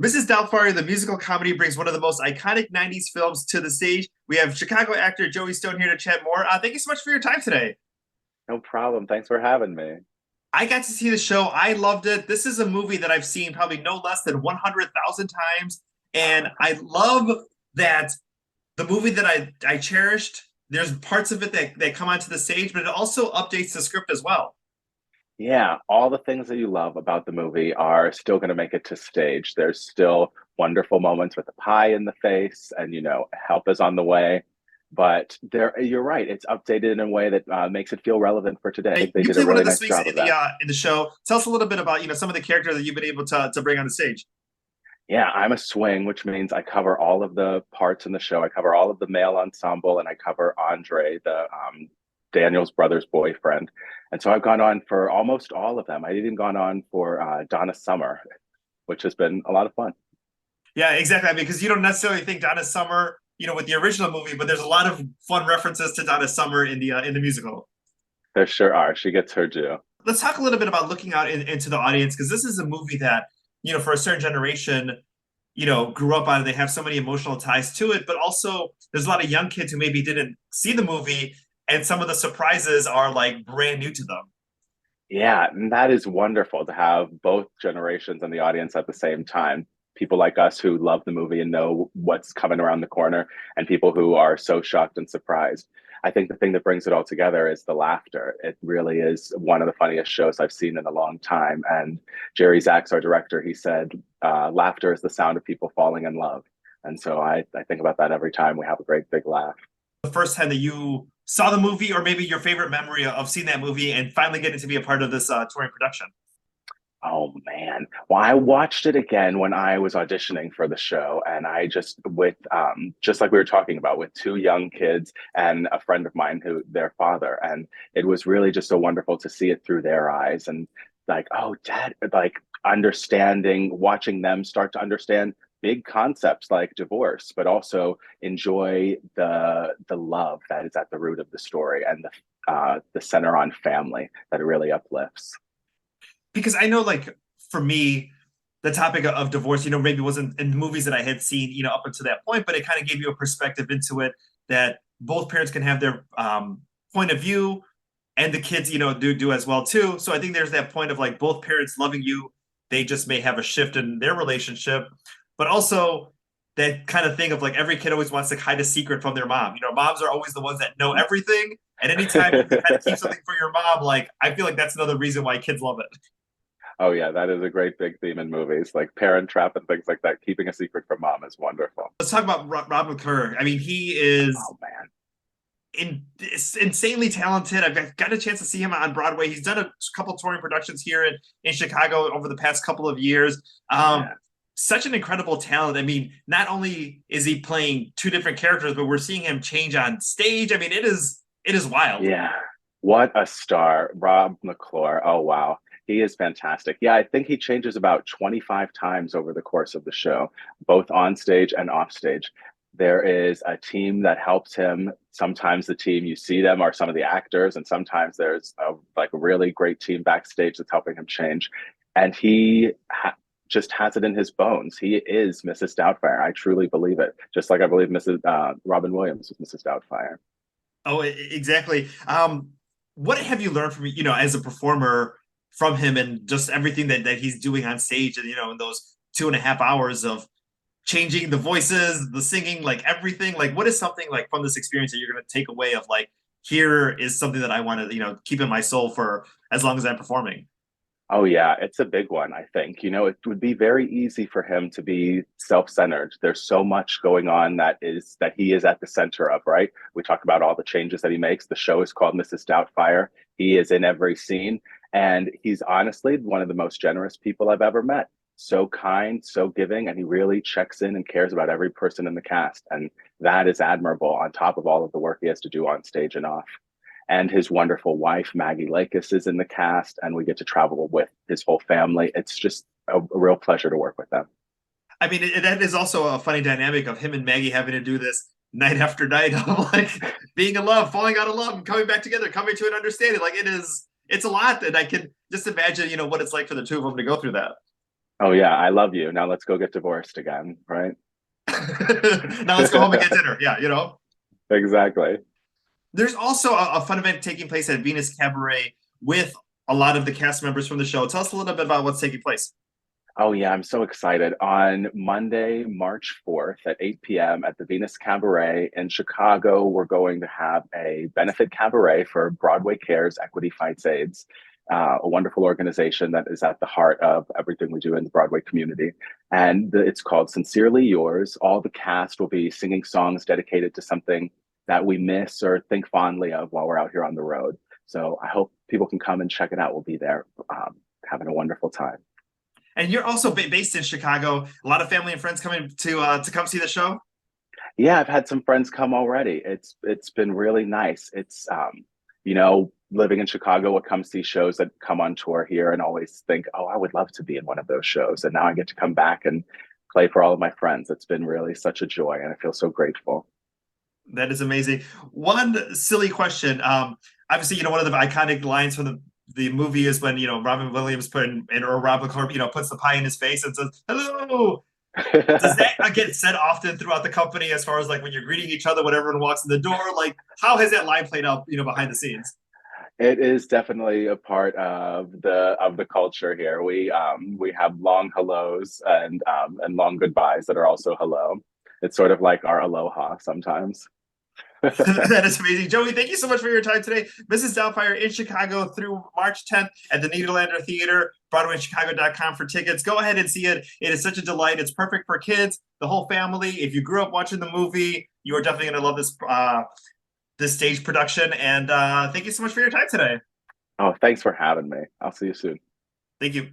Mrs. Doubtfire the Musical Comedy brings one of the most iconic 90s films to the stage. We have Chicago actor Joey Stone here to chat more. Thank you so much for your time today. No problem. Thanks for having me. I got to see the show. I loved it. This is a movie that I've seen probably no less than 100,000 times. And I love that the movie that I cherished, there's parts of it that come onto the stage, but it also updates the script as well. Yeah, all the things that you love about the movie are still going to make it to stage. There's still wonderful moments with the pie in the face, and help is on the way. But you're right. It's updated in a way that makes it feel relevant for today. I think they You did a play one really of the nice swings job of that. in the show. Tell us a little bit about some of the characters that you've been able to bring on the stage. Yeah, I'm a swing, which means I cover all of the parts in the show. I cover all of the male ensemble, and I cover Andre, the Daniel's brother's boyfriend. And so I've gone on for almost all of them. I've even gone on for Donna Summer, which has been a lot of fun. Yeah, exactly. I mean, because you don't necessarily think Donna Summer, with the original movie, but there's a lot of fun references to Donna Summer in the musical. There sure are. She gets her due. Let's talk a little bit about looking out into the audience because this is a movie that for a certain generation, grew up on. They have so many emotional ties to it, but also there's a lot of young kids who maybe didn't see the movie, and some of the surprises are like brand new to them. Yeah, and that is wonderful to have both generations in the audience at the same time. People like us who love the movie and know what's coming around the corner, and people who are so shocked and surprised. I think the thing that brings it all together is the laughter. It really is one of the funniest shows I've seen in a long time. And Jerry Zaks, our director, he said, laughter is the sound of people falling in love. And so I think about that every time we have a great big laugh. The first time that you saw the movie, or maybe your favorite memory of seeing that movie and finally getting to be a part of this touring production? Oh man. Well, I watched it again when I was auditioning for the show, and I just like we were talking about, with two young kids and a friend of mine who their father, and it was really just so wonderful to see it through their eyes and like, oh, dad, like understanding, watching them start to understand big concepts like divorce, but also enjoy the love that is at the root of the story and the center on family that it really uplifts. Because I know, like, for me, the topic of divorce, maybe wasn't in movies that I had seen, up until that point, but it kind of gave you a perspective into it that both parents can have their point of view, and the kids, do as well too. So I think there's that point of like both parents loving you. They just may have a shift in their relationship, but also that kind of thing of like every kid always wants to hide a secret from their mom. Moms are always the ones that know everything. And anytime you can kind of keep something for your mom, like I feel like that's another reason why kids love it. Oh yeah, that is a great big theme in movies, like Parent Trap and things like that. Keeping a secret from mom is wonderful. Let's talk about Rob McClure. I mean, he is Oh man. insanely talented. I've got a chance to see him on Broadway. He's done a couple touring productions here in Chicago over the past couple of years. Yeah. Such an incredible talent. I mean, not only is he playing two different characters, but we're seeing him change on stage. I mean, it is wild. Yeah. What a star. Rob McClure. Oh wow. He is fantastic. Yeah, I think he changes about 25 times over the course of the show, both on stage and off stage. There is a team that helps him. Sometimes the team you see them are some of the actors, and sometimes there's a really great team backstage that's helping him change. And just has it in his bones. He is Mrs. Doubtfire. I truly believe it. Just like I believe Mrs. Robin Williams was Mrs. Doubtfire. Oh, exactly. What have you learned from as a performer from him and just everything that he's doing on stage and in those 2.5 hours of changing the voices, the singing, like everything? Like, what is something like from this experience that you're going to take away of like, here is something that I want to keep in my soul for as long as I'm performing? Oh yeah, it's a big one, I think. It would be very easy for him to be self-centered. There's so much going on that he is at the center of, right? We talk about all the changes that he makes. The show is called Mrs. Doubtfire. He is in every scene, and he's honestly one of the most generous people I've ever met. So kind, so giving, and he really checks in and cares about every person in the cast. And that is admirable on top of all of the work he has to do on stage and off. And his wonderful wife, Maggie Lakis, is in the cast, and we get to travel with his whole family. It's just a real pleasure to work with them. I mean, that is also a funny dynamic of him and Maggie having to do this night after night of like being in love, falling out of love, and coming back together, coming to an understanding. Like it's a lot, and I can just imagine, what it's like for the two of them to go through that. Oh yeah, I love you. Now let's go get divorced again, right? Now let's go home and get dinner. Yeah, Exactly. There's also a fun event taking place at Venus Cabaret with a lot of the cast members from the show. Tell us a little bit about what's taking place. Oh yeah, I'm so excited. On Monday, March 4th at 8 p.m. at the Venus Cabaret in Chicago, we're going to have a benefit cabaret for Broadway Cares Equity Fights AIDS, a wonderful organization that is at the heart of everything we do in the Broadway community. And it's called Sincerely Yours. All the cast will be singing songs dedicated to something that we miss or think fondly of while we're out here on the road. So I hope people can come and check it out. We'll be there having a wonderful time. And you're also based in Chicago. A lot of family and friends coming to come see the show. Yeah, I've had some friends come already. It's been really nice. It's living in Chicago, I come see shows that come on tour here and always think, oh, I would love to be in one of those shows. And now I get to come back and play for all of my friends. It's been really such a joy, and I feel so grateful. That is amazing. One silly question. Obviously, one of the iconic lines from the movie is when Robin Williams or Robin Corb, puts the pie in his face and says hello. Does that get said often throughout the company as far as like when you're greeting each other when everyone walks in the door? Like, how has that line played out, behind the scenes? It is definitely a part of the culture here. We have long hellos and long goodbyes that are also hello. It's sort of like our aloha sometimes. That is amazing. Joey, thank you so much for your time today. Mrs. Doubtfire in Chicago through March 10th at the Nederlander Theater, BroadwayChicago.com for tickets. Go ahead and see it. It is such a delight. It's perfect for kids, the whole family. If you grew up watching the movie, you are definitely going to love this stage production. And thank you so much for your time today. Oh, thanks for having me. I'll see you soon. Thank you.